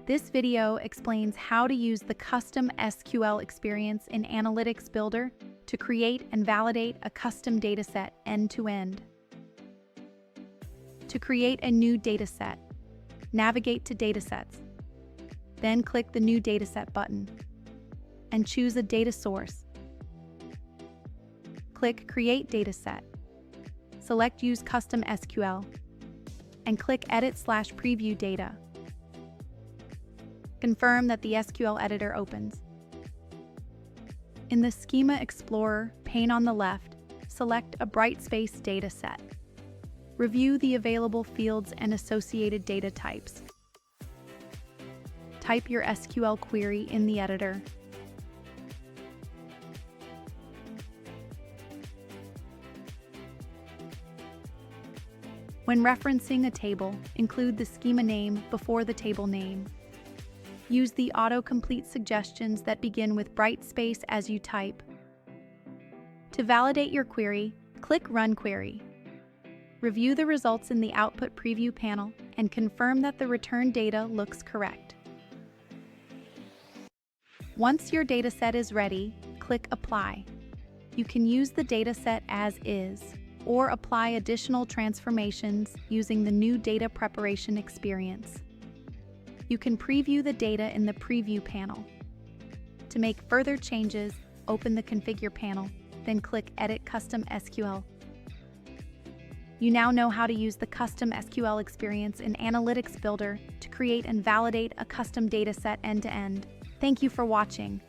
This video explains how to use the custom SQL experience in Analytics Builder to create and validate a custom dataset end-to-end. To create a new dataset, navigate to Datasets. Then click the New Dataset button and choose a data source. Click Create Dataset. Select Use Custom SQL and click Edit/Preview Data. Confirm that the SQL editor opens. In the Schema Explorer pane on the left, select a Brightspace dataset. Review the available fields and associated data types. Type your SQL query in the editor. When referencing a table, include the schema name before the table name. Use the autocomplete suggestions that begin with Brightspace as you type. To validate your query, click Run Query. Review the results in the Output Preview panel and confirm that the returned data looks correct. Once your dataset is ready, click Apply. You can use the dataset as is, or apply additional transformations using the new data preparation experience. You can preview the data in the Preview panel. To make further changes, open the Configure panel, then click Edit Custom SQL. You now know how to use the custom SQL experience in Analytics Builder to create and validate a custom dataset end-to-end. Thank you for watching.